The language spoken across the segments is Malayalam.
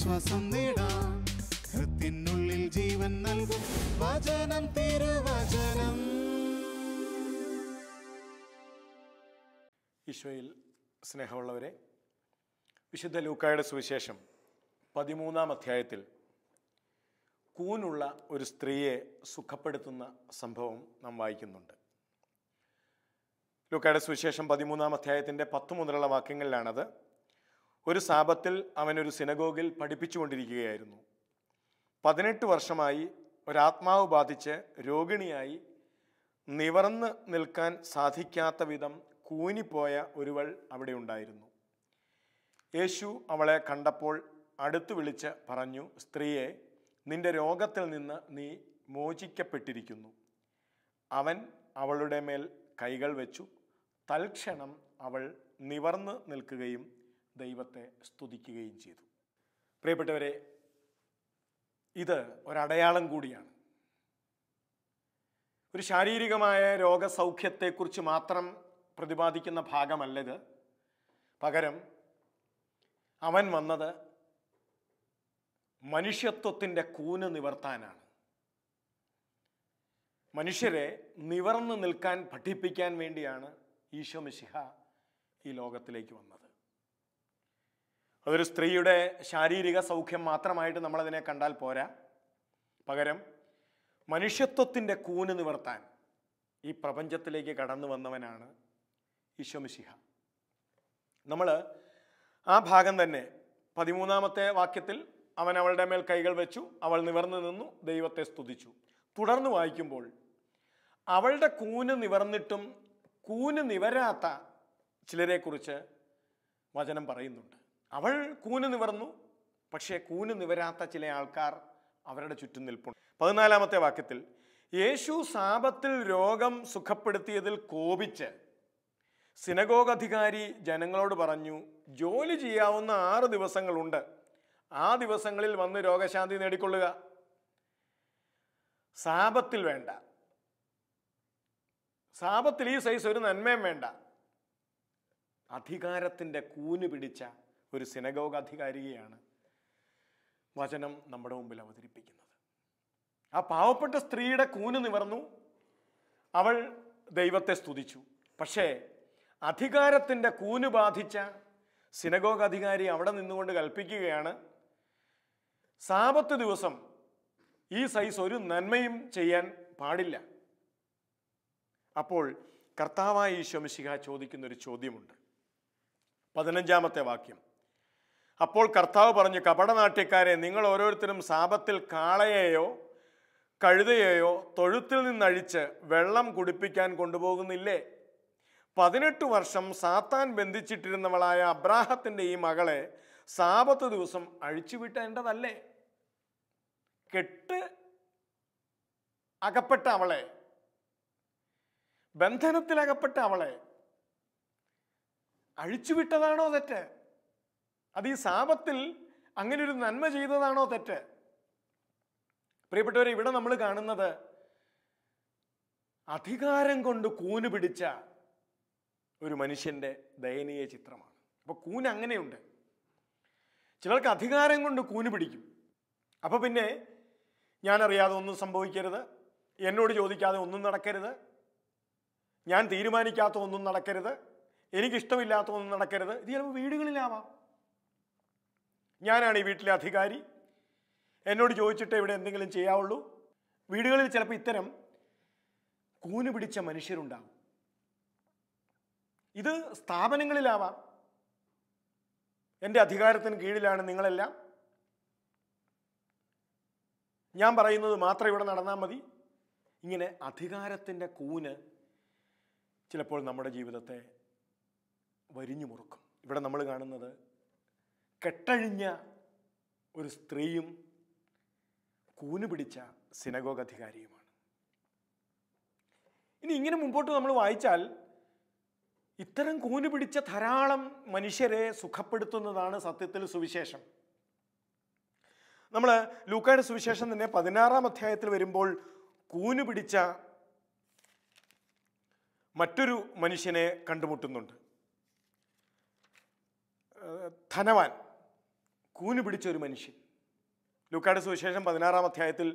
ആശ്വാസം നേടാം. ഹൃത്തിനുള്ളിൽ ജീവൻ നൽകും വചനം, തിരുവചനം. ഈശോയിൽ സ്നേഹമുള്ളവരെ, വിശുദ്ധ ലൂക്കായുടെ സുവിശേഷം 13-ാം അധ്യായത്തിൽ കൂനുള്ള ഒരു സ്ത്രീയെ സുഖപ്പെടുത്തുന്ന സംഭവം നാം വായിക്കുന്നുണ്ട്. ലൂക്കായുടെ സുവിശേഷം 13-ാം അധ്യായത്തിൻ്റെ 10 മുതലുള്ള വാക്യങ്ങളിലാണത്. ഒരു സാബത്തിൽ അവനൊരു സിനഗോഗിൽ പഠിപ്പിച്ചുകൊണ്ടിരിക്കുകയായിരുന്നു. 18 വർഷമായി ഒരാത്മാവ് ബാധിച്ച് രോഗിണിയായി നിവർന്ന് നിൽക്കാൻ സാധിക്കാത്ത വിധം കൂനിപ്പോയ ഒരുവൾ അവിടെ ഉണ്ടായിരുന്നു. യേശു അവളെ കണ്ടപ്പോൾ അടുത്തു വിളിച്ച് പറഞ്ഞു, സ്ത്രീയെ, നിന്റെ രോഗത്തിൽ നിന്ന് നീ മോചിക്കപ്പെട്ടിരിക്കുന്നു. അവൻ അവളുടെ മേൽ കൈകൾ വെച്ചു. തൽക്ഷണം അവൾ നിവർന്ന് നിൽക്കുകയും ദൈവത്തെ സ്തുതിക്കുകയും ചെയ്തു. പ്രിയപ്പെട്ടവരെ, ഇത് ഒരടയാളം കൂടിയാണ്. ഒരു ശാരീരികമായ രോഗസൗഖ്യത്തെക്കുറിച്ച് മാത്രം പ്രതിപാദിക്കുന്ന ഭാഗമല്ലത്. പകരം അവൻ വന്നത് മനുഷ്യത്വത്തിൻ്റെ കൂന് നിവർത്താനാണ്. മനുഷ്യരെ നിവർന്നു നിൽക്കാൻ പഠിപ്പിക്കാൻ വേണ്ടിയാണ് ഈശോ മിശിഹ ഈ ലോകത്തിലേക്ക് വന്നത്. അതൊരു സ്ത്രീയുടെ ശാരീരിക സൗഖ്യം മാത്രമായിട്ട് നമ്മളതിനെ കണ്ടാൽ പോരാ. പകരം മനുഷ്യത്വത്തിൻ്റെ കൂന് നിവർത്താൻ ഈ പ്രപഞ്ചത്തിലേക്ക് കടന്നു വന്നവനാണ് ഈശോ മിശിഹ. നമ്മൾ ആ ഭാഗം തന്നെ 13-ാമത്തെ വാക്യത്തിൽ അവൻ അവളുടെ മേൽ കൈകൾ വെച്ചു, അവൾ നിവർന്നു നിന്നു, ദൈവത്തെ സ്തുതിച്ചു. തുടർന്ന് വായിക്കുമ്പോൾ അവളുടെ കൂന് നിവർന്നിട്ടും കൂന് നിവരാത്ത ചിലരെക്കുറിച്ച് വചനം പറയുന്നുണ്ട്. അവൾ കൂന് നിവർന്നു, പക്ഷേ കൂന് നിവരാത്ത ചില ആൾക്കാർ അവരുടെ ചുറ്റും നിൽപ്പുണ്ട്. 14-ാമത്തെ വാക്യത്തിൽ യേശു സാബത്തിൽ രോഗം സുഖപ്പെടുത്തിയതിൽ കോപിച്ച് സിനഗോഗ് അധികാരി ജനങ്ങളോട് പറഞ്ഞു, ജോലി ചെയ്യാവുന്ന 6 ദിവസങ്ങളുണ്ട്. ആ ദിവസങ്ങളിൽ വന്ന് രോഗശാന്തി നേടിക്കൊള്ളുക. സാബത്തിൽ വേണ്ട, സാബത്തിൽ ഈ സൈസ് ഒരു നന്മയും വേണ്ട. അധികാരത്തിൻ്റെ കൂന് പിടിച്ച ഒരു സിനഗോഗ് അധികാരിയെയാണ് വചനം നമ്മുടെ മുമ്പിൽ അവതരിപ്പിക്കുന്നത്. ആ പാവപ്പെട്ട സ്ത്രീയുടെ കൂന് നിവർന്നു, അവൾ ദൈവത്തെ സ്തുതിച്ചു. പക്ഷേ അധികാരത്തിൻ്റെ കൂന് ബാധിച്ച സിനഗോഗ് അധികാരി അവിടെ നിന്നുകൊണ്ട് കൽപ്പിക്കുകയാണ്, സാബത്ത് ദിവസം ഈ സൈസ് ഒരു നന്മയും ചെയ്യാൻ പാടില്ല. അപ്പോൾ കർത്താവായ ഈശോ മിശിഹ ചോദിക്കുന്നൊരു ചോദ്യമുണ്ട്. 15-ാമത്തെ വാക്യം, അപ്പോൾ കർത്താവ് പറഞ്ഞു, കപടനാട്യക്കാരെ, നിങ്ങൾ ഓരോരുത്തരും സാബത്തിൽ കാളയെയോ കഴുതയെയോ തൊഴുത്തിൽ നിന്നഴിച്ച് വെള്ളം കുടിപ്പിക്കാൻ കൊണ്ടുപോകുന്നില്ലേ? 18 വർഷം സാത്താൻ ബന്ധിച്ചിട്ടിരുന്നവളായ അബ്രാഹത്തിൻ്റെ ഈ മകളെ സാബത്ത് ദിവസം അഴിച്ചുവിട്ടേണ്ടതല്ലേ? കെട്ട് അകപ്പെട്ട അവളെ, ബന്ധനത്തിലകപ്പെട്ട അവളെ അഴിച്ചുവിട്ടതാണോ തെറ്റ്? അത് ഈ സാബത്തിൽ അങ്ങനെ ഒരു നന്മ ചെയ്തതാണോ തെറ്റ്? പ്രിയപ്പെട്ടവരെ, ഇവിടെ നമ്മൾ കാണുന്നത് അധികാരം കൊണ്ട് കൂന് പിടിച്ച ഒരു മനുഷ്യൻ്റെ ദയനീയ ചിത്രമാണ്. അപ്പോൾ കൂന് അങ്ങനെയുണ്ട്. ചിലർക്ക് അധികാരം കൊണ്ട് കൂന് പിടിക്കും. അപ്പോൾ പിന്നെ ഞാനറിയാതെ ഒന്നും സംഭവിക്കരുത്, എന്നോട് ചോദിക്കാതെ ഒന്നും നടക്കരുത്, ഞാൻ തീരുമാനിക്കാത്ത ഒന്നും നടക്കരുത്, എനിക്കിഷ്ടമില്ലാത്ത ഒന്നും നടക്കരുത്. ഇത് ചിലപ്പോൾ വീടുകളിലാവാം. ഞാനാണ് ഈ വീട്ടിലെ അധികാരി, എന്നോട് ചോദിച്ചിട്ട് ഇവിടെ എന്തെങ്കിലും ചെയ്യാവുള്ളൂ. വീടുകളിൽ ചിലപ്പോൾ ഇത്തരം കൂന് പിടിച്ച മനുഷ്യരുണ്ടാവും. ഇത് സ്ഥാപനങ്ങളിലാവാം. എൻ്റെ അധികാരത്തിന് കീഴിലാണ് നിങ്ങളെല്ലാം, ഞാൻ പറയുന്നത് മാത്രം ഇവിടെ നടന്നാൽ മതി. ഇങ്ങനെ അധികാരത്തിൻ്റെ കൂന് ചിലപ്പോൾ നമ്മുടെ ജീവിതത്തെ വരിഞ്ഞു മുറുക്കും. ഇവിടെ നമ്മൾ കാണുന്നത് കെട്ടഴിഞ്ഞ ഒരു സ്ത്രീയും കൂന് പിടിച്ച സിനഗോഗ് അധികാരിയുമാണ്. ഇനി ഇങ്ങനെ മുമ്പോട്ട് നമ്മൾ വായിച്ചാൽ ഇത്തരം കൂന് പിടിച്ച ധാരാളം മനുഷ്യരെ സുഖപ്പെടുത്തുന്നതാണ് സത്യത്തിൽ സുവിശേഷം. നമ്മൾ ലൂക്കായുടെ സുവിശേഷം തന്നെ 16-ാം അധ്യായത്തിൽ വരുമ്പോൾ കൂന് പിടിച്ച മറ്റൊരു മനുഷ്യനെ കണ്ടുമുട്ടുന്നുണ്ട്. ധനവാൻ, കൂന് പിടിച്ച ഒരു മനുഷ്യൻ. ലൂക്കായുടെ സുവിശേഷം 16-ാം അധ്യായത്തിൽ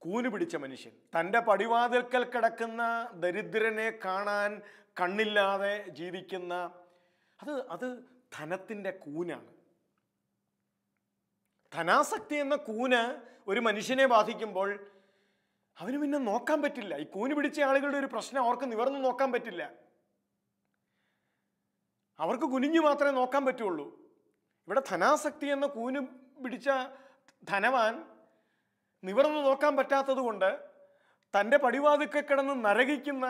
കൂന് പിടിച്ച മനുഷ്യൻ, തൻ്റെ പടിവാതിൽക്കൽ കിടക്കുന്ന ദരിദ്രനെ കാണാൻ കണ്ണില്ലാതെ ജീവിക്കുന്ന, അത് ധനത്തിൻ്റെ കൂനാണ്. ധനാസക്തി എന്ന കൂന് ഒരു മനുഷ്യനെ ബാധിക്കുമ്പോൾ അവന് പിന്നെ നോക്കാൻ പറ്റില്ല. ഈ കൂന് പിടിച്ച ആളുകളുടെ ഒരു പ്രശ്നം, അവർക്ക് നിവർന്ന് നോക്കാൻ പറ്റില്ല. അവർക്ക് കുനിഞ്ഞു മാത്രമേ നോക്കാൻ പറ്റുള്ളൂ. ഇവിടെ ധനാസക്തി എന്ന കൂന് പിടിച്ച ധനവാൻ നിവർന്ന് നോക്കാൻ പറ്റാത്തത് കൊണ്ട് തൻ്റെ പടിവാതിൽക്കൽ കിടന്ന് നരകിക്കുന്ന,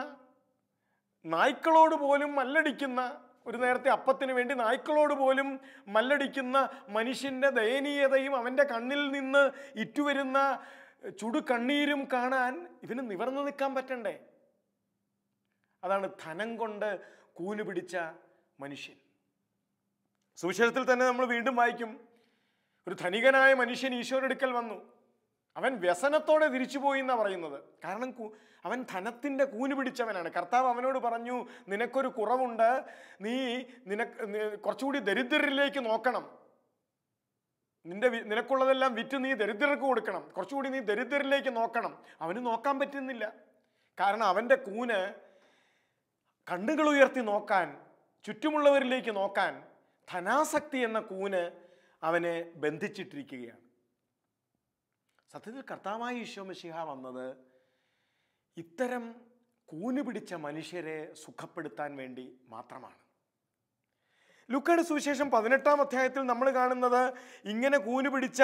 നായ്ക്കളോട് പോലും മല്ലടിക്കുന്ന, ഒരു നേരത്തെ അപ്പത്തിന് വേണ്ടി നായ്ക്കളോട് പോലും മല്ലടിക്കുന്ന മനുഷ്യൻ്റെ ദയനീയതയും അവൻ്റെ കണ്ണിൽ നിന്ന് ഇറ്റുവരുന്ന ചുടുകണ്ണീരും കാണാൻ ഇവന് നിവർന്നു നിൽക്കാൻ പറ്റണ്ടേ? അതാണ് ധനം കൊണ്ട് കൂന് പിടിച്ച മനുഷ്യൻ. സുവിശേഷത്തിൽ തന്നെ നമ്മൾ വീണ്ടും വായിക്കും, ഒരു ധനികനായ മനുഷ്യൻ ഈശോയുടെ അടുക്കൽ വന്നു. അവൻ വ്യസനത്തോടെ തിരിച്ചുപോയി എന്നാണ് പറയുന്നത്. കാരണം അവൻ ധനത്തിൻ്റെ കൂന് പിടിച്ചവനാണ്. കർത്താവ് അവനോട് പറഞ്ഞു, നിനക്കൊരു കുറവുണ്ട്, നീ കുറച്ചുകൂടി ദരിദ്രരിലേക്ക് നോക്കണം, നിനക്കുള്ളതെല്ലാം വിറ്റ് നീ ദരിദ്രർക്ക് കൊടുക്കണം, കുറച്ചുകൂടി നീ ദരിദ്രരിലേക്ക് നോക്കണം. അവന് നോക്കാൻ പറ്റുന്നില്ല. കാരണം അവൻ്റെ കൂന് കണ്ണുകൾ ഉയർത്തി നോക്കാൻ, ചുറ്റുമുള്ളവരിലേക്ക് നോക്കാൻ, ധനാസക്തി എന്ന കൂന് അവനെ ബന്ധിച്ചിട്ടിരിക്കുകയാണ്. സത്യത്തിൽ കർത്താവായ ഈശോ മിശിഹ വന്നത് ഇത്തരം കൂന് പിടിച്ച മനുഷ്യരെ സുഖപ്പെടുത്താൻ വേണ്ടി മാത്രമാണ്. ലൂക്കായുടെ സുവിശേഷം 18-ാം അധ്യായത്തിൽ നമ്മൾ കാണുന്നത് ഇങ്ങനെ കൂന് പിടിച്ച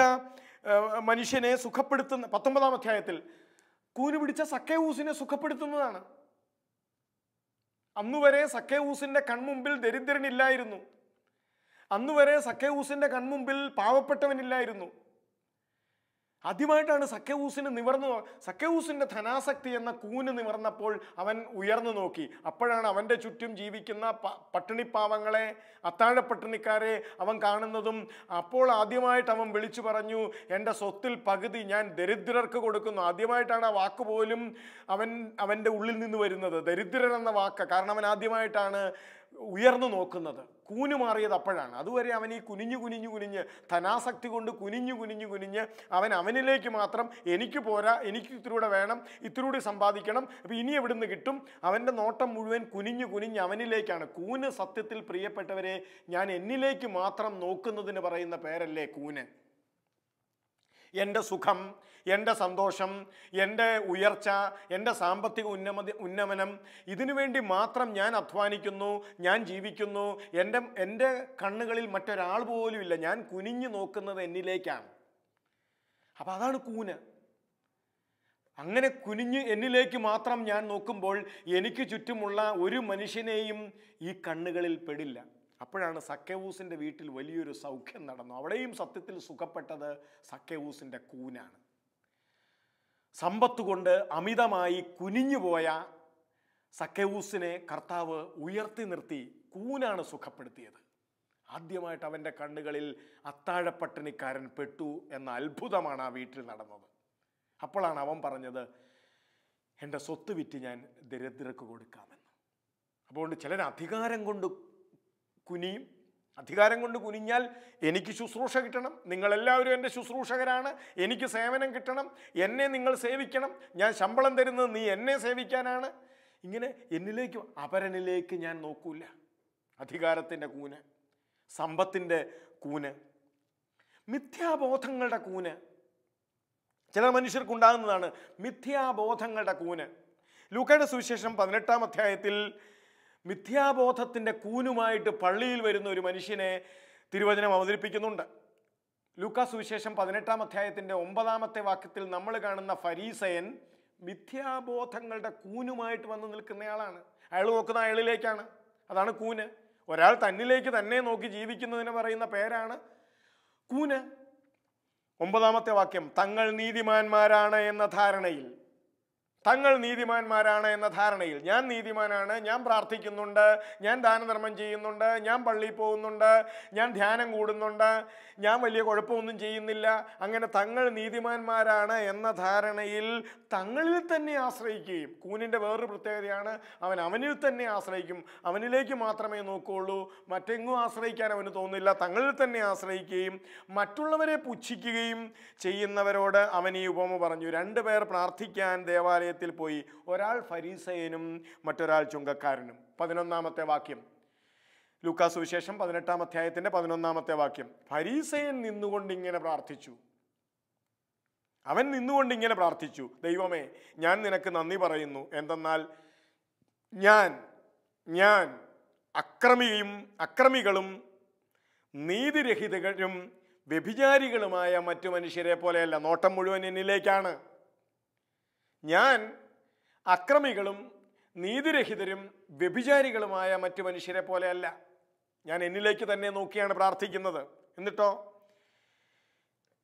മനുഷ്യനെ സുഖപ്പെടുത്തുന്ന, 19-ാം അധ്യായത്തിൽ കൂന് പിടിച്ച സക്കേവൂസിനെ സുഖപ്പെടുത്തുന്നതാണ്. അന്നുവരെ സക്കേവൂസിന്റെ കൺമുമ്പിൽ ദരിദ്രനില്ലായിരുന്നു. അന്നുവരെ സക്കേവൂസിന്റെ കൺമുമ്പിൽ പാവപ്പെട്ടവനില്ലായിരുന്നു. ആദ്യമായിട്ടാണ് സക്കേവൂസിന് സക്കേവൂസിന്റെ ധനാസക്തി എന്ന കൂന് നിവർന്നപ്പോൾ അവൻ ഉയർന്നു നോക്കി. അപ്പോഴാണ് അവൻ്റെ ചുറ്റും ജീവിക്കുന്ന പട്ടിണിപ്പാവങ്ങളെ, അത്താഴ പട്ടിണിക്കാരെ അവൻ കാണുന്നതും. അപ്പോൾ ആദ്യമായിട്ട് അവൻ വിളിച്ചു പറഞ്ഞു, എൻ്റെ സ്വത്തിൽ പകുതി ഞാൻ ദരിദ്രർക്ക് കൊടുക്കുന്നു. ആദ്യമായിട്ടാണ് ആ വാക്ക് പോലും അവൻ്റെ ഉള്ളിൽ നിന്ന് വരുന്നത്, ദരിദ്രർ എന്ന വാക്ക്. കാരണം അവൻ ആദ്യമായിട്ടാണ് ഉയർന്നു നോക്കുന്നത്. കൂന് മാറിയത് അപ്പോഴാണ്. അതുവരെ അവൻ ഈ കുനിഞ്ഞ് ധനാസക്തി കൊണ്ട് കുനിഞ്ഞ് അവനിലേക്ക് മാത്രം, എനിക്ക് പോരാ, എനിക്ക് ഇത്തിരൂടെ വേണം, ഇത്തിരൂടെ സമ്പാദിക്കണം, അപ്പം ഇനി എവിടുന്ന് കിട്ടും, അവൻ്റെ നോട്ടം മുഴുവൻ കുനിഞ്ഞ് അവനിലേക്കാണ്. കൂന് സത്യത്തിൽ പ്രിയപ്പെട്ടവരെ, ഞാൻ എന്നിലേക്ക് മാത്രം നോക്കുന്നതിന് പറയുന്ന പേരല്ലേ കൂന്. എൻ്റെ സുഖം, എൻ്റെ സന്തോഷം, എൻ്റെ ഉയർച്ച, എൻ്റെ സാമ്പത്തിക ഉന്നമനം, ഇതിനു വേണ്ടി മാത്രം ഞാൻ അധ്വാനിക്കുന്നു, ഞാൻ ജീവിക്കുന്നു. എൻ്റെ കണ്ണുകളിൽ മറ്റൊരാൾ പോലും ഇല്ല. ഞാൻ കുനിഞ്ഞു നോക്കുന്നത് എന്നിലേക്കാണ്. അപ്പം അതാണ് കൂന്. അങ്ങനെ കുനിഞ്ഞ് എന്നിലേക്ക് മാത്രം ഞാൻ നോക്കുമ്പോൾ എനിക്ക് ചുറ്റുമുള്ള ഒരു മനുഷ്യനെയും ഈ കണ്ണുകളിൽ പെടില്ല. അപ്പോഴാണ് സക്കേവൂസിൻ്റെ വീട്ടിൽ വലിയൊരു സൗഖ്യം നടന്നു. അവിടെയും സത്യത്തിൽ സുഖപ്പെട്ടത് സക്കേവൂസിൻ്റെ കൂനാണ്. സമ്പത്ത് കൊണ്ട് അമിതമായി കുനിഞ്ഞുപോയ സക്കേവൂസിനെ കർത്താവ് ഉയർത്തി നിർത്തി കൂനാണ് സുഖപ്പെടുത്തിയത്. ആദ്യമായിട്ട് അവൻ്റെ കണ്ണുകളിൽ അത്താഴപ്പട്ടിണിക്കാരൻ പെട്ടു എന്ന അത്ഭുതമാണ് ആ വീട്ടിൽ നടന്നത്. അപ്പോഴാണ് അവൻ പറഞ്ഞത്, എൻ്റെ സ്വത്ത് വിറ്റ് ഞാൻ ദരിദ്രർക്ക് കൊടുക്കാമെന്ന്. അതുകൊണ്ട് ചിലർ അധികാരം കൊണ്ട് കുനിയും. അധികാരം കൊണ്ട് കുനിഞ്ഞാൽ എനിക്ക് ശുശ്രൂഷ കിട്ടണം, നിങ്ങളെല്ലാവരും എൻ്റെ ശുശ്രൂഷകരാണ്, എനിക്ക് സേവനം കിട്ടണം, എന്നെ നിങ്ങൾ സേവിക്കണം, ഞാൻ ശമ്പളം തരുന്നത് നീ എന്നെ സേവിക്കാനാണ്. ഇങ്ങനെ എന്നിലേക്ക്, അപരനിലേക്ക് ഞാൻ നോക്കൂല. അധികാരത്തിൻ്റെ കൂന്, സമ്പത്തിൻ്റെ കൂന്, മിഥ്യാബോധങ്ങളുടെ കൂന്. ചില മനുഷ്യർക്കുണ്ടാകുന്നതാണ് മിഥ്യാബോധങ്ങളുടെ കൂന്. ലൂക്കായുടെ സുവിശേഷം 18-ാം അധ്യായത്തിൽ മിഥ്യാബോധത്തിൻ്റെ കൂനുമായിട്ട് പള്ളിയിൽ വരുന്ന ഒരു മനുഷ്യനെ തിരുവചനം അവതരിപ്പിക്കുന്നുണ്ട്. ലൂക്കാ സുവിശേഷം 18-ാം അധ്യായത്തിൻ്റെ 9-ാമത്തെ വാക്യത്തിൽ നമ്മൾ കാണുന്ന ഫരീസയൻ മിഥ്യാബോധങ്ങളുടെ കൂനുമായിട്ട് വന്ന് നിൽക്കുന്നയാളാണ്. അയാൾ നോക്കുന്ന അയാളിലേക്കാണ്. അതാണ് കൂന്. ഒരാൾ തന്നിലേക്ക് തന്നെ നോക്കി ജീവിക്കുന്നതിന് പറയുന്ന പേരാണ് കൂന്. 9-ാമത്തെ വാക്യം, തങ്ങൾ നീതിമാന്മാരാണ് എന്ന ധാരണയിൽ തങ്ങൾ നീതിമാന്മാരാണ് എന്ന ധാരണയിൽ, ഞാൻ നീതിമാനാണ്, ഞാൻ പ്രാർത്ഥിക്കുന്നുണ്ട്, ഞാൻ ദാനധർമ്മം ചെയ്യുന്നുണ്ട്, ഞാൻ പള്ളിയിൽ പോകുന്നുണ്ട്, ഞാൻ ധ്യാനം കൂടുന്നുണ്ട്, ഞാൻ വലിയ കുഴപ്പമൊന്നും ചെയ്യുന്നില്ല, അങ്ങനെ തങ്ങൾ നീതിമാന്മാരാണ് എന്ന ധാരണയിൽ തങ്ങളിൽ തന്നെ ആശ്രയിക്കുകയും, കൂനിൻ്റെ വേറൊരു പ്രത്യേകതയാണ് അവനിൽ തന്നെ ആശ്രയിക്കും, അവനിലേക്ക് മാത്രമേ നോക്കുകയുള്ളൂ, മറ്റെങ്ങും ആശ്രയിക്കാൻ അവന് തോന്നില്ല, തങ്ങളിൽ തന്നെ ആശ്രയിക്കുകയും മറ്റുള്ളവരെ പുച്ഛിക്കുകയും ചെയ്യുന്നവരോട് അവൻ ഈ ഉപമ പറഞ്ഞു. 2 പേർ പ്രാർത്ഥിക്കാൻ ദേവാലയത്തിൽ പോയി, ഒരാൾ ഫരീസയനും മറ്റൊരാൾ ചുങ്കക്കാരനും. 11-ാമത്തെ വാക്യം, ലൂക്കാ സുവിശേഷം 18-ാം അധ്യായത്തിന്റെ 11-ാമത്തെ വാക്യം. ഫരീസയൻ നിന്നുകൊണ്ട് ഇങ്ങനെ പ്രാർത്ഥിച്ചു, അവൻ നിന്നുകൊണ്ട് ഇങ്ങനെ പ്രാർത്ഥിച്ചു, ദൈവമേ, ഞാൻ നിനക്ക് നന്ദി പറയുന്നു, എന്തെന്നാൽ ഞാൻ അക്രമികളും നീതിരഹിതരും വ്യഭിചാരികളുമായ മറ്റു മനുഷ്യരെ പോലെയല്ല. നോട്ടം മുഴുവൻ എന്നിലേക്കാണ്. ഞാൻ അക്രമികളും നീതിരഹിതരും വ്യഭിചാരികളുമായ മറ്റു മനുഷ്യരെ പോലെയല്ല. ഞാൻ എന്നിലേക്ക് തന്നെ നോക്കിയാണ് പ്രാർത്ഥിക്കുന്നത്. എന്നിട്ടോ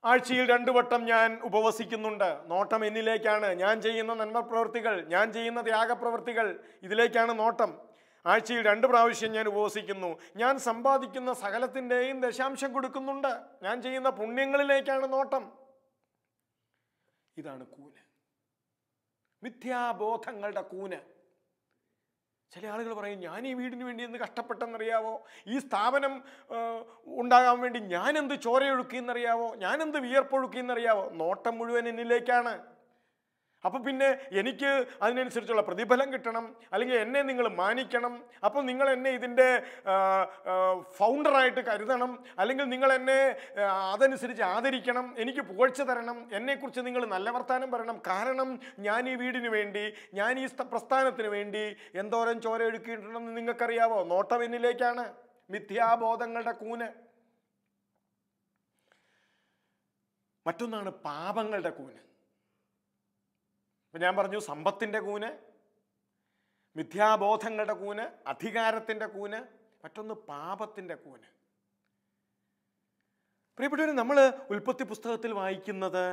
ആഴ്ചയിൽ 2 വട്ടം ഞാൻ ഉപവസിക്കുന്നുണ്ട്. നോട്ടം എന്നിലേക്കാണ്. ഞാൻ ചെയ്യുന്ന നന്മപ്രവൃത്തികൾ, ഞാൻ ചെയ്യുന്ന ത്യാഗപ്രവൃത്തികൾ, ഇതിലേക്കാണ് നോട്ടം. ആഴ്ചയിൽ 2 പ്രാവശ്യം ഞാൻ ഉപവസിക്കുന്നു. ഞാൻ സമ്പാദിക്കുന്ന സകലത്തിൻ്റെയും ദശാംശം കൊടുക്കുന്നുണ്ട്. ഞാൻ ചെയ്യുന്ന പുണ്യങ്ങളിലേക്കാണ് നോട്ടം. ഇതാണ് കൂന്, മിഥ്യാബോധങ്ങളുടെ കൂന്. ചില ആളുകൾ പറയും, ഞാൻ ഈ വീടിന് വേണ്ടി എന്ത് കഷ്ടപ്പെട്ടെന്നറിയാവോ, ഈ സ്ഥാപനം ഉണ്ടാകാൻ വേണ്ടി ഞാനെന്ത് ചോരയൊഴുക്കിയെന്നറിയാവോ, ഞാനെന്ത് വിയർപ്പൊഴുക്കിയെന്നറിയാവോ. നോട്ടം മുഴുവൻ എന്നിലേക്കാണ്. അപ്പം പിന്നെ എനിക്ക് അതിനനുസരിച്ചുള്ള പ്രതിഫലം കിട്ടണം, അല്ലെങ്കിൽ എന്നെ നിങ്ങൾ മാനിക്കണം, അപ്പോൾ നിങ്ങൾ എന്നെ ഇതിൻ്റെ ഫൗണ്ടറായിട്ട് കരുതണം, അല്ലെങ്കിൽ നിങ്ങൾ എന്നെ അതനുസരിച്ച് ആദരിക്കണം, എനിക്ക് പുകഴ്ച തരണം, എന്നെക്കുറിച്ച് നിങ്ങൾ നല്ല വർത്താനം പറയണം. കാരണം ഞാൻ ഈ വീടിന് വേണ്ടി, ഞാൻ ഈ പ്രസ്ഥാനത്തിന് വേണ്ടി എന്തോരം ചോര ഒഴുക്കിയിട്ടുണ്ടെന്ന് നിങ്ങൾക്കറിയാവോ. നോട്ടം എന്നിലേക്കാണ്. മിഥ്യാബോധങ്ങളുടെ കൂന്. മറ്റൊന്നാണ് പാപങ്ങളുടെ കൂന്. ഞാൻ പറഞ്ഞു, സമ്പത്തിൻ്റെ കൂന്, മിഥ്യാബോധങ്ങളുടെ കൂന്, അധികാരത്തിൻ്റെ കൂന്, മറ്റൊന്ന് പാപത്തിൻ്റെ കൂന്. പ്രിയപ്പെട്ടവരെ, നമ്മൾ ഉൽപ്പത്തി പുസ്തകത്തിൽ വായിക്കുന്നത്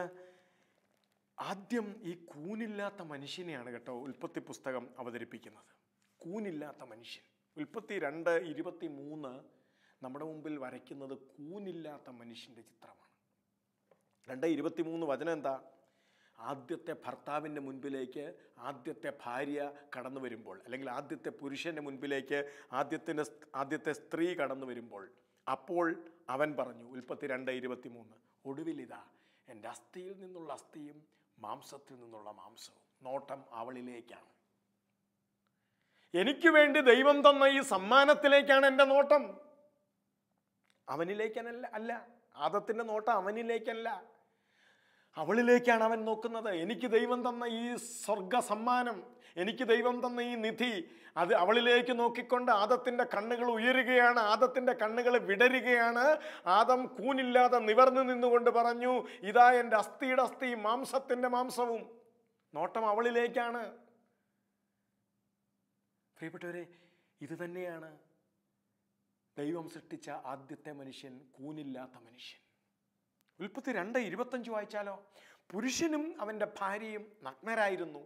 ആദ്യം ഈ കൂനില്ലാത്ത മനുഷ്യനെയാണ് കേട്ടോ ഉൽപ്പത്തി പുസ്തകം അവതരിപ്പിക്കുന്നത്. കൂനില്ലാത്ത മനുഷ്യൻ. ഉൽപ്പത്തി 2:23 നമ്മുടെ മുമ്പിൽ വരയ്ക്കുന്നത് കൂനില്ലാത്ത മനുഷ്യൻ്റെ ചിത്രമാണ്. 2:23 വചനം എന്താ? ആദ്യത്തെ ഭർത്താവിൻ്റെ മുൻപിലേക്ക് ആദ്യത്തെ ഭാര്യ കടന്നു വരുമ്പോൾ, അല്ലെങ്കിൽ ആദ്യത്തെ പുരുഷൻ്റെ മുൻപിലേക്ക് ആദ്യത്തെ സ്ത്രീ കടന്നു വരുമ്പോൾ, അപ്പോൾ അവൻ പറഞ്ഞു, ഉൽപ്പത്തി 2:23, ഒടുവിലിതാ എൻ്റെ അസ്ഥിയിൽ നിന്നുള്ള അസ്ഥിയും മാംസത്തിൽ നിന്നുള്ള മാംസവും. നോട്ടം അവളിലേക്കാണ്. എനിക്ക് വേണ്ടി ദൈവം തന്ന ഈ സമ്മാനത്തിലേക്കാണ് എൻ്റെ നോട്ടം, അവനിലേക്കല്ല. അല്ല, ആദത്തിൻ്റെ നോട്ടം അവനിലേക്കല്ല, അവളിലേക്കാണ് അവൻ നോക്കുന്നത്. എനിക്ക് ദൈവം തന്ന ഈ സ്വർഗ സമ്മാനം, എനിക്ക് ദൈവം തന്ന ഈ നിധി, അത് അവളിലേക്ക് നോക്കിക്കൊണ്ട് ആദത്തിൻ്റെ കണ്ണുകൾ ഉയരുകയാണ്, ആദത്തിൻ്റെ കണ്ണുകൾ വിടരുകയാണ്. ആദം കൂനില്ലാതെ നിവർന്നു നിന്നുകൊണ്ട് പറഞ്ഞു, ഇതാ എൻ്റെ അസ്ഥിയുടെ അസ്ഥി, മാംസത്തിൻ്റെ മാംസവും. നോട്ടം അവളിലേക്കാണ്. പ്രിയപ്പെട്ടവരെ, ഇത് തന്നെയാണ് ദൈവം സൃഷ്ടിച്ച ആദ്യത്തെ മനുഷ്യൻ, കൂനില്ലാത്ത മനുഷ്യൻ. ഉൽപ്പത്തി 2:25 വായിച്ചാലോ, പുരുഷനും അവൻ്റെ ഭാര്യയും നഗ്നരായിരുന്നു,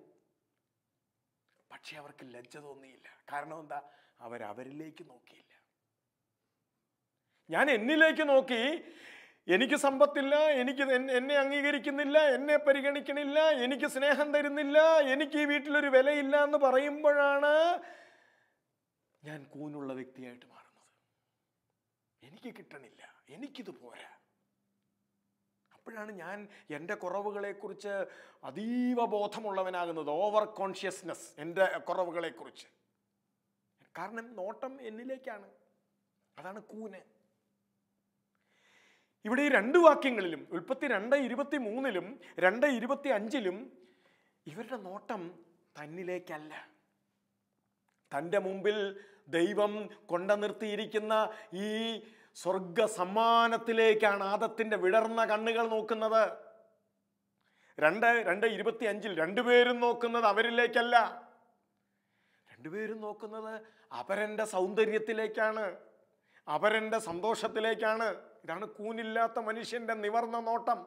പക്ഷെ അവർക്ക് ലജ്ജ തോന്നിയില്ല. കാരണം എന്താ? അവരിലേക്ക് നോക്കിയില്ല. ഞാൻ എന്നിലേക്ക് നോക്കി, എനിക്ക് സമ്പത്തില്ല, എനിക്ക് എന്നെ അംഗീകരിക്കുന്നില്ല, എന്നെ പരിഗണിക്കണില്ല, എനിക്ക് സ്നേഹം തരുന്നില്ല, എനിക്ക് ഈ വീട്ടിലൊരു വിലയില്ല എന്ന് പറയുമ്പോഴാണ് ഞാൻ കൂനുള്ള വ്യക്തിയായിട്ട് മാറുന്നത്. എനിക്ക് കിട്ടണില്ല, എനിക്കിത് പോരാ. അപ്പോഴാണ് ഞാൻ എൻ്റെ കുറവുകളെക്കുറിച്ച് അതീവ ബോധമുള്ളവനാകുന്നത്, ഓവർ കോൺഷ്യസ്നെസ് എൻ്റെ കുറവുകളെക്കുറിച്ച്. കാരണം നോട്ടം എന്നിലേക്കാണ്. അതാണ് കൂന്. ഇവിടെ ഈ 2 വാക്യങ്ങളിലും, ഉൽപ്പത്തി 2:23-ലും 2:25-ലും, ഇവരുടെ നോട്ടം തന്നിലേക്കല്ല. തൻ്റെ മുമ്പിൽ ദൈവം കൊണ്ട നിർത്തിയിരിക്കുന്ന ഈ സ്വർഗ സമ്മാനത്തിലേക്കാണ് ആദത്തിൻ്റെ വിടർന്ന കണ്ണുകൾ നോക്കുന്നത്. 2:25 രണ്ടുപേരും നോക്കുന്നത് അവരിലേക്കല്ല, രണ്ടുപേരും നോക്കുന്നത് അവരൻ്റെ സൗന്ദര്യത്തിലേക്കാണ്, അവരൻ്റെ സന്തോഷത്തിലേക്കാണ്. ഇതാണ് കൂനില്ലാത്ത മനുഷ്യൻ്റെ നിവർന്ന നോട്ടം.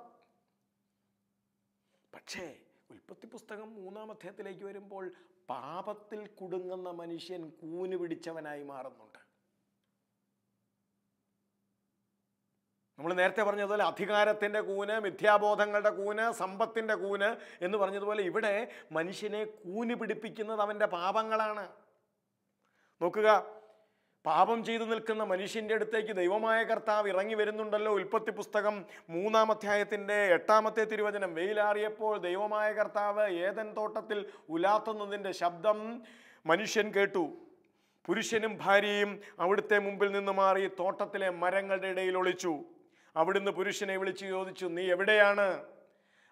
പക്ഷേ ഉൽപ്പത്തി പുസ്തകം 3-ാം അധ്യായത്തിലേക്ക് വരുമ്പോൾ പാപത്തിൽ കുടുങ്ങുന്ന മനുഷ്യൻ കൂന് പിടിച്ചവനായി മാറുന്നുണ്ട്. നമ്മൾ നേരത്തെ പറഞ്ഞതുപോലെ അധികാരത്തിൻ്റെ കൂന്, മിഥ്യാബോധങ്ങളുടെ കൂന്, സമ്പത്തിൻ്റെ കൂന് എന്ന് പറഞ്ഞതുപോലെ ഇവിടെ മനുഷ്യനെ കൂന് പിടിപ്പിക്കുന്നത് അവൻ്റെ പാപങ്ങളാണ്. നോക്കുക, പാപം ചെയ്തു നിൽക്കുന്ന മനുഷ്യൻ്റെ അടുത്തേക്ക് ദൈവമായ കർത്താവ് ഇറങ്ങി വരുന്നുണ്ടല്ലോ. ഉൽപ്പത്തി പുസ്തകം 3-ാം അധ്യായത്തിൻ്റെ 8-ാമത്തെ തിരുവചനം, വെയിലാറിയപ്പോൾ ദൈവമായ കർത്താവ് ഏദൻ തോട്ടത്തിൽ ഉലാത്തുന്നതിൻ്റെ ശബ്ദം മനുഷ്യൻ കേട്ടു. പുരുഷനും ഭാര്യയും അവിടുത്തെ മുമ്പിൽ നിന്ന് മാറി തോട്ടത്തിലെ മരങ്ങളുടെ ഇടയിൽ ഒളിച്ചു. അവിടുന്ന് പുരുഷനെ വിളിച്ചു ചോദിച്ചു, നീ എവിടെയാണ്?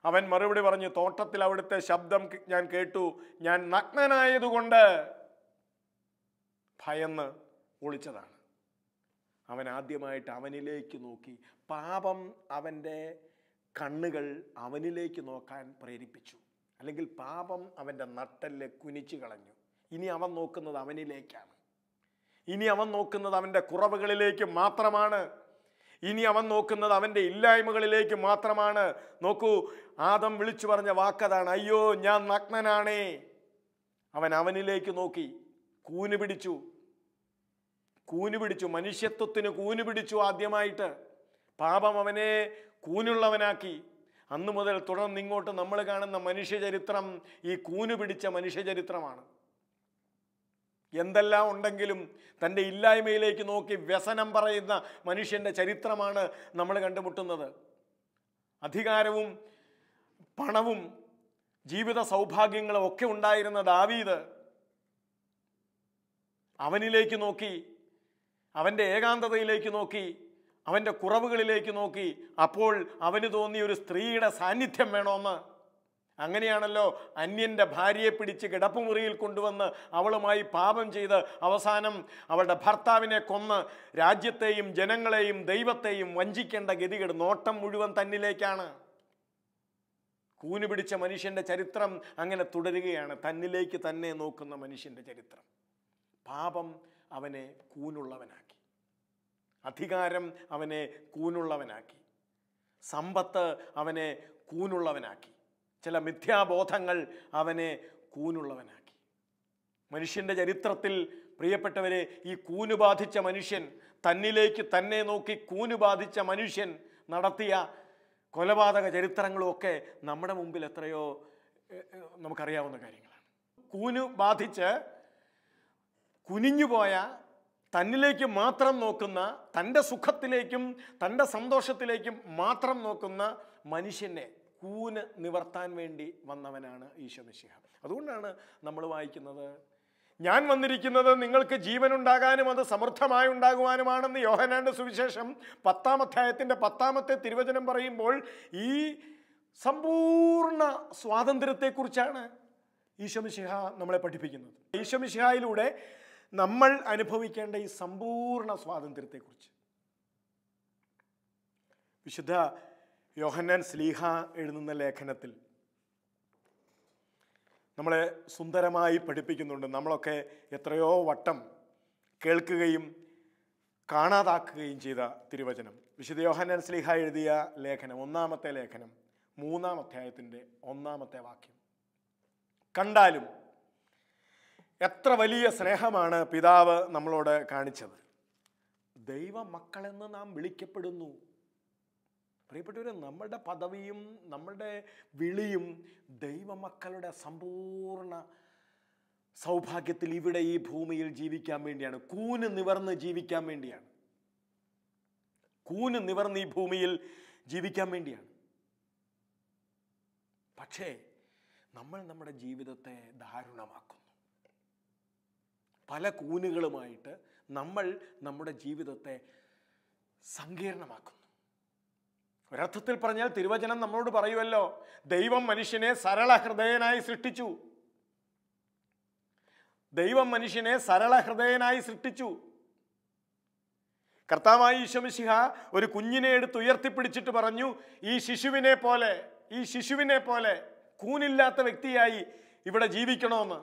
അവൻ മറുപടി പറഞ്ഞു, തോട്ടത്തിൽ അവിടുത്തെ ശബ്ദം ഞാൻ കേട്ടു, ഞാൻ നഗ്നനായതുകൊണ്ട് ഭയന്ന് ഒളിച്ചതാണ്. അവൻ ആദ്യമായിട്ട് അവനിലേക്ക് നോക്കി. പാപം അവൻ്റെ കണ്ണുകൾ അവനിലേക്ക് നോക്കാൻ പ്രേരിപ്പിച്ചു, അല്ലെങ്കിൽ പാപം അവൻ്റെ നട്ടെല്ല് കുനിച്ചു കളഞ്ഞു. ഇനി അവൻ നോക്കുന്നത് അവനിലേക്കാണ്. ഇനി അവൻ നോക്കുന്നത് അവൻ്റെ കുറവുകളിലേക്ക് മാത്രമാണ്. ഇനി അവൻ നോക്കുന്നത് അവൻ്റെ ഇല്ലായ്മകളിലേക്ക് മാത്രമാണ്. നോക്കൂ, ആദം വിളിച്ചു പറഞ്ഞ വാക്കതാണ്, അയ്യോ ഞാൻ നഗ്നനാണേ. അവൻ അവനിലേക്ക് നോക്കി, കൂന് പിടിച്ചു. മനുഷ്യത്വത്തിന് കൂന് പിടിച്ചു. ആദ്യമായിട്ട് പാപം അവനെ കൂനുള്ളവനാക്കി. അന്നു മുതൽ തുടർന്നിങ്ങോട്ട് നമ്മൾ കാണുന്ന മനുഷ്യചരിത്രം ഈ കൂന് പിടിച്ച മനുഷ്യചരിത്രമാണ്. എന്തെല്ലാം ഉണ്ടെങ്കിലും തൻ്റെ ഇല്ലായ്മയിലേക്ക് നോക്കി വ്യസനം പറയുന്ന മനുഷ്യൻ്റെ ചരിത്രമാണ് നമ്മൾ കണ്ടുമുട്ടുന്നത്. അധികാരവും പണവും ജീവിത സൗഭാഗ്യങ്ങളും ഒക്കെ ഉണ്ടായിരുന്ന ദാവീദ് അവനിലേക്ക് നോക്കി, അവൻ്റെ ഏകാന്തതയിലേക്ക് നോക്കി, അവൻ്റെ കുറവുകളിലേക്ക് നോക്കി. അപ്പോൾ അവന് തോന്നിയ ഒരു സ്ത്രീയുടെ സാന്നിധ്യം വേണമെന്ന്. അങ്ങനെയാണല്ലോ അന്യൻ്റെ ഭാര്യയെ പിടിച്ച് കിടപ്പുമുറിയിൽ കൊണ്ടുവന്ന് അവളുമായി പാപം ചെയ്ത് അവസാനം അവളുടെ ഭർത്താവിനെ കൊന്ന് രാജ്യത്തെയും ജനങ്ങളെയും ദൈവത്തെയും വഞ്ചിക്കേണ്ട ഗതികേട്. നോട്ടം മുഴുവൻ തന്നിലേക്കാണ്. കൂന് പിടിച്ച മനുഷ്യൻ്റെ ചരിത്രം അങ്ങനെ തുടരുകയാണ്. തന്നിലേക്ക് തന്നെ നോക്കുന്ന മനുഷ്യൻ്റെ ചരിത്രം. പാപം അവനെ കൂനുള്ളവനാക്കി, അധികാരം അവനെ കൂനുള്ളവനാക്കി, സമ്പത്ത് അവനെ കൂനുള്ളവനാക്കി, ചില മിഥ്യാബോധങ്ങൾ അവനെ കൂനുള്ളവനാക്കി. മനുഷ്യൻ്റെ ചരിത്രത്തിൽ പ്രിയപ്പെട്ടവരെ, ഈ കൂന് ബാധിച്ച മനുഷ്യൻ, തന്നിലേക്ക് തന്നെ നോക്കി കൂന് ബാധിച്ച മനുഷ്യൻ നടത്തിയ കൊലപാതക ചരിത്രങ്ങളുമൊക്കെ നമ്മുടെ മുമ്പിൽ എത്രയോ നമുക്കറിയാവുന്ന കാര്യങ്ങളാണ്. കൂന് ബാധിച്ച് കുനിഞ്ഞുപോയ, തന്നിലേക്ക് മാത്രം നോക്കുന്ന, തൻ്റെ സുഖത്തിലേക്കും തൻ്റെ സന്തോഷത്തിലേക്കും മാത്രം നോക്കുന്ന മനുഷ്യനെ കൂന് നിവർത്താൻ വേണ്ടി വന്നവനാണ് ഈശോ മിശിഹ. അതുകൊണ്ടാണ് നമ്മൾ വായിക്കുന്നത്, ഞാൻ വന്നിരിക്കുന്നത് നിങ്ങൾക്ക് ജീവനുണ്ടാകാനും അത് സമൃദ്ധമായി ഉണ്ടാകുവാനുമാണെന്ന് യോഹന്നാന്റെ സുവിശേഷം 10-ാം അധ്യായത്തിൻ്റെ 10-ാമത്തെ തിരുവചനം പറയുമ്പോൾ ഈ സമ്പൂർണ്ണ സ്വാതന്ത്ര്യത്തെക്കുറിച്ചാണ് ഈശോ മിശിഹ നമ്മളെ പഠിപ്പിക്കുന്നത്. ഈശോ മിശിഹായിലൂടെ നമ്മൾ അനുഭവിക്കേണ്ട ഈ സമ്പൂർണ്ണ സ്വാതന്ത്ര്യത്തെക്കുറിച്ച് വിശുദ്ധ യോഹന്നാൻ ശ്ലീഹ എഴുതുന്ന ലേഖനത്തിൽ നമ്മളെ സുന്ദരമായി പഠിപ്പിക്കുന്നുണ്ട്. നമ്മളൊക്കെ എത്രയോ വട്ടം കേൾക്കുകയും കാണാതാക്കുകയും ചെയ്ത തിരുവചനം. വിശുദ്ധ യോഹന്നാൻ ശ്ലീഹ എഴുതിയ ലേഖനം, 1-ാമത്തെ ലേഖനം, 3-ാം അധ്യായത്തിൻ്റെ 1-ാമത്തെ വാക്യം. കണ്ടാലും എത്ര വലിയ സ്നേഹമാണ് പിതാവ് നമ്മളോട് കാണിച്ചത്. ദൈവമക്കളെന്ന് നാം വിളിക്കപ്പെടുന്നു. പ്രിയപ്പെട്ടവരെ, നമ്മുടെ പദവിയും നമ്മുടെ വിളിയും ദൈവമക്കളുടെ സമ്പൂർണ്ണ സൗഭാഗ്യത്തിൽ ഇവിടെ ഈ ഭൂമിയിൽ ജീവിക്കാൻ വേണ്ടിയാണ്. കൂന് നിവർന്ന് ജീവിക്കാൻ വേണ്ടിയാണ്. കൂന് നിവർന്ന് ഈ ഭൂമിയിൽ ജീവിക്കാൻ വേണ്ടിയാണ്. പക്ഷേ നമ്മൾ നമ്മുടെ ജീവിതത്തെ ദാരുണമാക്കുന്നു. പല കൂനുകളുമായിട്ട് നമ്മൾ നമ്മുടെ ജീവിതത്തെ സങ്കീർണമാക്കുന്നു. ഒരർത്ഥത്തിൽ പറഞ്ഞാൽ തിരുവചനം നമ്മളോട് പറയുമല്ലോ, ദൈവം മനുഷ്യനെ സരള ഹൃദയനായി സൃഷ്ടിച്ചു. ദൈവം മനുഷ്യനെ സരള ഹൃദയനായി സൃഷ്ടിച്ചു. കർത്താവായ ഈശോ മിശിഹ ഒരു കുഞ്ഞിനെ എടുത്ത് ഉയർത്തിപ്പിടിച്ചിട്ട് പറഞ്ഞു, ഈ ശിശുവിനെ പോലെ കൂനില്ലാത്ത വ്യക്തിയായി ഇവിടെ ജീവിക്കണമെന്ന്.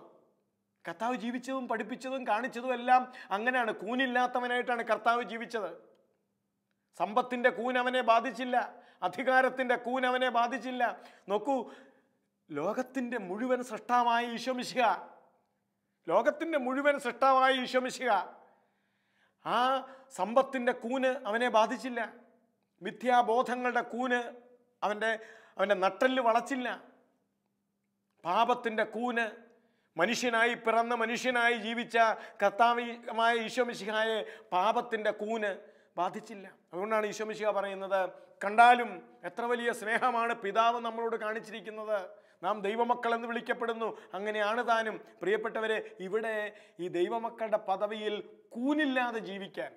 കർത്താവ് ജീവിച്ചതും പഠിപ്പിച്ചതും കാണിച്ചതും എല്ലാം അങ്ങനെയാണ്. കൂനില്ലാത്തവനായിട്ടാണ് കർത്താവ് ജീവിച്ചത്. സമ്പത്തിൻ്റെ കൂൻ അവനെ ബാധിച്ചില്ല, അധികാരത്തിൻ്റെ കൂൻ അവനെ ബാധിച്ചില്ല. നോക്കൂ, ലോകത്തിൻ്റെ മുഴുവൻ സൃഷ്ടാവായ ഈശോമിശിഹ, ലോകത്തിൻ്റെ മുഴുവൻ സൃഷ്ടാവായ ഈശോമിശിഹ, ആ സമ്പത്തിൻ്റെ കൂന് അവനെ ബാധിച്ചില്ല. മിഥ്യാബോധങ്ങളുടെ കൂന് അവൻ്റെ നട്ടെല്ല് വളച്ചില്ല. പാപത്തിൻ്റെ കൂന്, മനുഷ്യനായി പിറന്ന് മനുഷ്യനായി ജീവിച്ച കർത്താവായ ഈശോമിശിഹായെ പാപത്തിൻ്റെ കൂന് ബാധിച്ചില്ല. അതുകൊണ്ടാണ് ഈശോമിശിഹ പറയുന്നത്, കണ്ടാലും എത്ര വലിയ സ്നേഹമാണ് പിതാവ് നമ്മളോട് കാണിച്ചിരിക്കുന്നത്, നാം ദൈവമക്കൾ എന്ന് വിളിക്കപ്പെടുന്നു, അങ്ങനെയാണ് താനും. പ്രിയപ്പെട്ടവരെ, ഇവിടെ ഈ ദൈവമക്കളുടെ പദവിയിൽ കൂനില്ലാതെ ജീവിക്കാൻ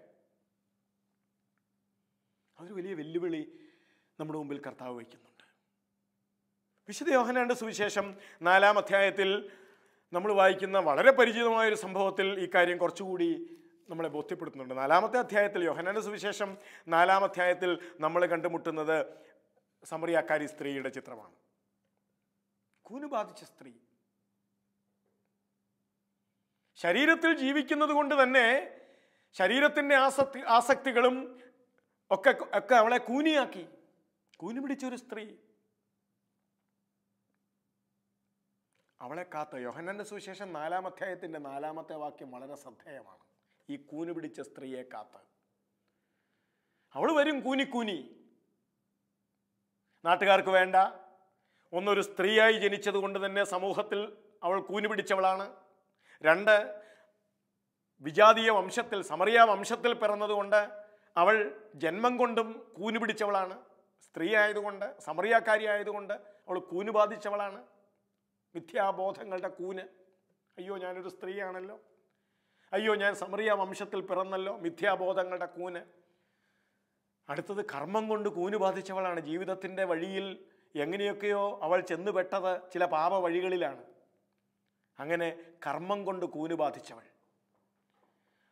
അതൊരു വലിയ വെല്ലുവിളി നമ്മുടെ മുമ്പിൽ കർത്താവ് വയ്ക്കുന്നുണ്ട്. വിശുദ്ധ യോഹന്നാന്റെ സുവിശേഷം 4-ാം അധ്യായത്തിൽ നമ്മൾ വായിക്കുന്ന വളരെ പരിചിതമായൊരു സംഭവത്തിൽ ഈ കാര്യം കുറച്ചുകൂടി നമ്മളെ ബോധ്യപ്പെടുത്തുന്നുണ്ട്. 4-ാമത്തെ അധ്യായത്തിൽ, യോഹന്നാന്റെ സുവിശേഷം 4-ാം അധ്യായത്തിൽ നമ്മൾ കണ്ടുമുട്ടുന്നത് സമറിയാക്കാരി സ്ത്രീയുടെ ചിത്രമാണ്. കൂന് ബാധിച്ച സ്ത്രീ, ശരീരത്തിൽ ജീവിക്കുന്നത് കൊണ്ട് തന്നെ ശരീരത്തിൻ്റെ ആസക്തികളും ഒക്കെ അവളെ കൂനിയാക്കി. കൂന് പിടിച്ചൊരു സ്ത്രീ. അവളെ കാത്ത് യോഹന്നാന്റെ സുവിശേഷം 4-ാം അധ്യായത്തിൻ്റെ 4-ാമത്തെ വാക്യം വളരെ ശ്രദ്ധേയമാണ്. ഈ കൂന് പിടിച്ച സ്ത്രീയെ കാത്ത് അവൾ വരും കൂനി. നാട്ടുകാർക്ക് വേണ്ട, ഒന്നൊരു സ്ത്രീയായി ജനിച്ചത് കൊണ്ട് തന്നെ സമൂഹത്തിൽ അവൾ കൂന് പിടിച്ചവളാണ്. 2, വിജാതീയ വംശത്തിൽ, സമറിയ വംശത്തിൽ പിറന്നതുകൊണ്ട് അവൾ ജന്മം കൊണ്ടും കൂന് പിടിച്ചവളാണ്. സ്ത്രീ ആയതുകൊണ്ട്, സമറിയാക്കാരി ആയതുകൊണ്ട് അവൾ കൂന് ബാധിച്ചവളാണ്. മിഥ്യാബോധങ്ങളുടെ കൂന്. അയ്യോ, ഞാനൊരു സ്ത്രീയാണല്ലോ, അയ്യോ ഞാൻ സമറിയ വംശത്തിൽ പിറന്നല്ലോ, മിഥ്യാബോധങ്ങളുടെ കൂന്. അടുത്തത് കർമ്മം കൊണ്ട് കൂന് ബാധിച്ചവളാണ്. ജീവിതത്തിൻ്റെ വഴിയിൽ എങ്ങനെയൊക്കെയോ അവൾ ചെന്നുപെട്ടത് ചില പാപ വഴികളിലാണ്. അങ്ങനെ കർമ്മം കൊണ്ട് കൂന് ബാധിച്ചവൾ.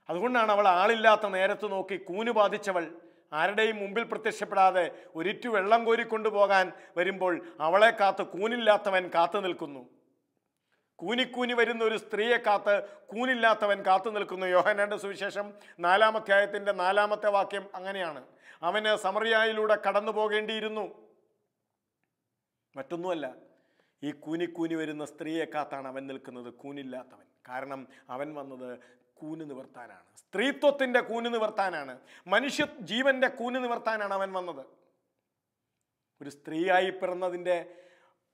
അതുകൊണ്ടാണ് അവൾ ആളില്ലാത്ത നേരത്ത് നോക്കി കൂന് ബാധിച്ചവൾ ആരുടെയും മുമ്പിൽ പ്രത്യക്ഷപ്പെടാതെ ഒരിറ്റു വെള്ളം കോരിക്കൊണ്ടു പോകാൻ വരുമ്പോൾ അവളെ കാത്ത് കൂനില്ലാത്തവൻ കാത്തു നിൽക്കുന്നു. കൂനിക്കൂനി വരുന്ന ഒരു സ്ത്രീയെ കാത്ത് കൂനില്ലാത്തവൻ കാത്തു നിൽക്കുന്നു. യോഹന്നാന്റെ സുവിശേഷം 4-ാം അധ്യായത്തിൻ്റെ 4-ാമത്തെ വാക്യം അങ്ങനെയാണ്. അവന് സമറിയായിലൂടെ കടന്നു പോകേണ്ടിയിരുന്നു. മറ്റൊന്നുമല്ല, ഈ കൂനിക്കൂനി വരുന്ന സ്ത്രീയെ കാത്താണ് അവൻ നിൽക്കുന്നത്, കൂനില്ലാത്തവൻ. കാരണം അവൻ വന്നത് കൂന് നിവർത്താനാണ്, സ്ത്രീത്വത്തിൻ്റെ കൂന് നിവർത്താനാണ്, മനുഷ്യ ജീവന്റെ കൂന് നിവർത്താനാണ് അവൻ വന്നത്. ഒരു സ്ത്രീയായി പിറന്നതിൻ്റെ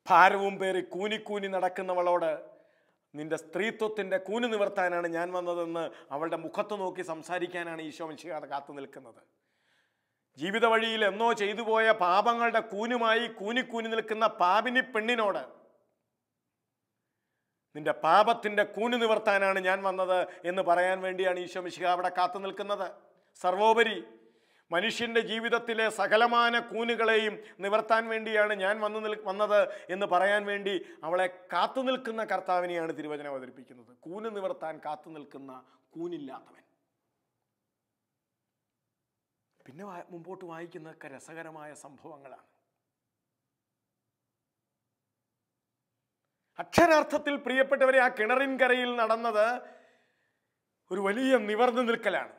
ഭാരവും പേറി കൂനിക്കൂനി നടക്കുന്നവളോട് നിന്റെ സ്ത്രീത്വത്തിൻ്റെ കൂന് നിവർത്താനാണ് ഞാൻ വന്നതെന്ന് അവളുടെ മുഖത്ത് നോക്കി സംസാരിക്കാനാണ് ഈശോമിശിഹ കാത്തു നിൽക്കുന്നത്. ജീവിത വഴിയിൽ എന്നോ ചെയ്തു പോയ പാപങ്ങളുടെ കൂനുമായി കൂനിക്കൂനി നിൽക്കുന്ന പാപിനി പെണ്ണിനോട് നിന്റെ പാപത്തിൻ്റെ കൂന് നിവർത്താനാണ് ഞാൻ വന്നത് എന്ന് പറയാൻ വേണ്ടിയാണ് ഈശോമിശിഹ അവിടെ കാത്തു നിൽക്കുന്നത്. സർവോപരി മനുഷ്യൻ്റെ ജീവിതത്തിലെ സകലമാന കൂനുകളെയും നിവർത്താൻ വേണ്ടിയാണ് ഞാൻ വന്നത് എന്ന് പറയാൻ വേണ്ടി അവളെ കാത്തു നിൽക്കുന്ന കർത്താവിനെയാണ് തിരുവചനം അവതരിപ്പിക്കുന്നത്. കൂന് നിവർത്താൻ കാത്തു നിൽക്കുന്ന കൂനില്ലാത്തവൻ. പിന്നെ മുമ്പോട്ട് വായിക്കുന്നതൊക്കെ രസകരമായ സംഭവങ്ങളാണ്. അക്ഷരാർത്ഥത്തിൽ പ്രിയപ്പെട്ടവരെ, ആ കിണറിൻ കരയിൽ നടന്നത് ഒരു വലിയ നിവർന്നു നിൽക്കലാണ്.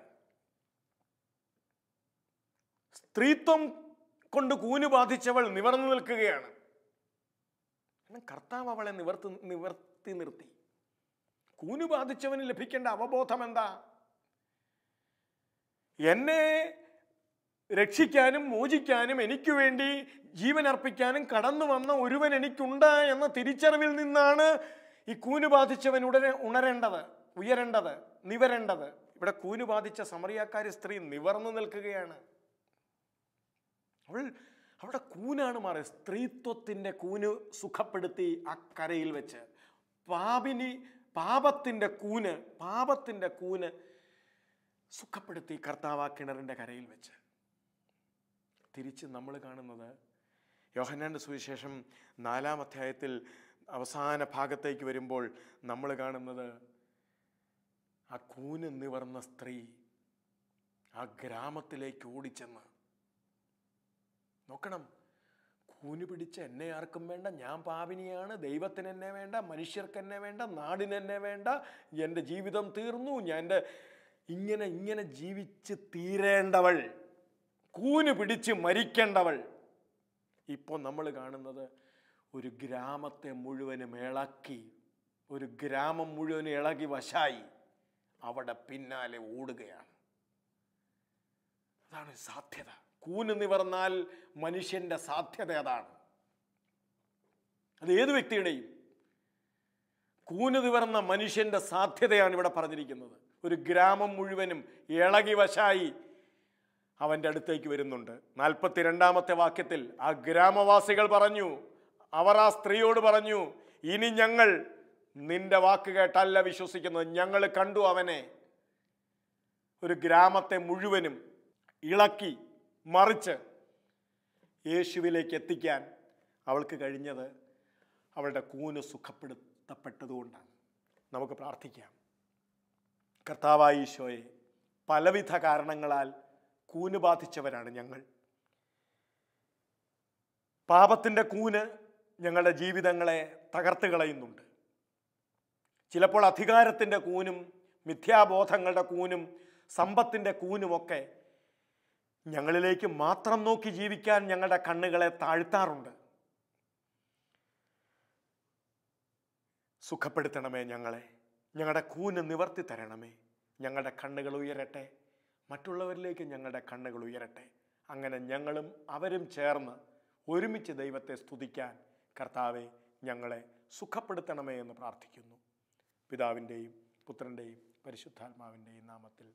സ്ത്രീത്വം കൊണ്ട് കൂന് ബാധിച്ചവൾ നിവർന്നു നിൽക്കുകയാണ്. കർത്താവ് അവളെ നിവർത്തി നിർത്തി. കൂന് ബാധിച്ചവന് ലഭിക്കേണ്ട അവബോധം എന്താ? എന്നെ രക്ഷിക്കാനും മോചിക്കാനും എനിക്ക് വേണ്ടി ജീവൻ അർപ്പിക്കാനും കടന്നു വന്ന ഒരുവൻ എനിക്കുണ്ട് എന്ന തിരിച്ചറിവിൽ നിന്നാണ് ഈ കൂന് ബാധിച്ചവൻ ഉയരേണ്ടത്, നിവരേണ്ടത്. ഇവിടെ കൂന് ബാധിച്ച സമറിയാക്കാരി സ്ത്രീ നിവർന്നു നിൽക്കുകയാണ്. അവിടെ കൂനാണ് മാറി. സ്ത്രീത്വത്തിൻ്റെ കൂന് സുഖപ്പെടുത്തി ആ കരയിൽ വെച്ച് പാപത്തിൻ്റെ കൂന് സുഖപ്പെടുത്തി കർത്താവ് ആ കിണറിൻ്റെ കരയിൽ വെച്ച്. തിരിച്ച് നമ്മൾ കാണുന്നത് യോഹന്നാന്റെ സുവിശേഷം 4-ാം അധ്യായത്തിൽ അവസാന ഭാഗത്തേക്ക് വരുമ്പോൾ നമ്മൾ കാണുന്നത് ആ കൂന് നിവർന്ന സ്ത്രീ ആ ഗ്രാമത്തിലേക്ക് ഓടിച്ചെന്ന്. നോക്കണം, കൂന് പിടിച്ച എന്നെ ആർക്കും വേണ്ട, ഞാൻ പാപിനിയാണ്, ദൈവത്തിന് എന്നെ വേണ്ട, മനുഷ്യർക്ക് എന്നെ വേണ്ട, നാടിന് എന്നെ വേണ്ട, എൻ്റെ ജീവിതം തീർന്നു, ഞാൻ ഇങ്ങനെ ജീവിച്ച് തീരേണ്ടവൾ, കൂന് പിടിച്ച് മരിക്കേണ്ടവൾ. ഇപ്പോൾ നമ്മൾ കാണുന്നത് ഒരു ഗ്രാമത്തെ മുഴുവനും ഇളക്കി, ഒരു ഗ്രാമം മുഴുവനും ഇളകി വശായി അവിടെ പിന്നാലെ ഓടുകയാണ്. അതാണ് സാധ്യത. കൂന് നിവർന്നാൽ മനുഷ്യൻ്റെ സാധ്യത അതാണ്. അത് ഏത് വ്യക്തിയുടെയും കൂന് നിവർന്ന മനുഷ്യൻ്റെ സാധ്യതയാണ് ഇവിടെ പറഞ്ഞിരിക്കുന്നത്. ഒരു ഗ്രാമം മുഴുവനും ഇളകി വശായി അവൻ്റെ അടുത്തേക്ക് വരുന്നുണ്ട്. 42-ാമത്തെ വാക്യത്തിൽ ആ ഗ്രാമവാസികൾ പറഞ്ഞു, അവർ ആ സ്ത്രീയോട് പറഞ്ഞു, ഇനി ഞങ്ങൾ നിന്റെ വാക്ക് കേട്ടല്ല വിശ്വസിക്കുന്നത്, ഞങ്ങൾ കണ്ടു അവനെ. ഒരു ഗ്രാമത്തെ മുഴുവനും ഇളക്കി മറിച്ച് യേശുവിലേക്ക് എത്തിക്കാൻ അവൾക്ക് കഴിഞ്ഞത് അവളുടെ കൂന് സുഖപ്പെടുത്തപ്പെട്ടതുകൊണ്ടാണ്. നമുക്ക് പ്രാർത്ഥിക്കാം. കർത്താവായ ഈശോയെ, പലവിധ കാരണങ്ങളാൽ കൂന് ബാധിച്ചവരാണ് ഞങ്ങൾ. പാപത്തിൻ്റെ കൂന് ഞങ്ങളുടെ ജീവിതങ്ങളെ തകർത്ത് കളയുന്നുണ്ട്. ചിലപ്പോൾ അധികാരത്തിൻ്റെ കൂനും മിഥ്യാബോധങ്ങളുടെ കൂനും സമ്പത്തിൻ്റെ കൂനുമൊക്കെ ഞങ്ങളിലേക്ക് മാത്രം നോക്കി ജീവിക്കാൻ ഞങ്ങളുടെ കണ്ണുകളെ താഴ്ത്താറുണ്ട്. സുഖപ്പെടുത്തണമേ ഞങ്ങളെ, ഞങ്ങളുടെ കൂന് നിവർത്തി തരണമേ. ഞങ്ങളുടെ കണ്ണുകൾ ഉയരട്ടെ, മറ്റുള്ളവരിലേക്ക് ഞങ്ങളുടെ കണ്ണുകൾ ഉയരട്ടെ. അങ്ങനെ ഞങ്ങളും അവരും ചേർന്ന് ഒരുമിച്ച് ദൈവത്തെ സ്തുതിക്കാൻ കർത്താവെ ഞങ്ങളെ സുഖപ്പെടുത്തണമേ എന്ന് പ്രാർത്ഥിക്കുന്നു. പിതാവിൻ്റെയും പുത്രൻ്റെയും പരിശുദ്ധാത്മാവിൻ്റെയും നാമത്തിൽ.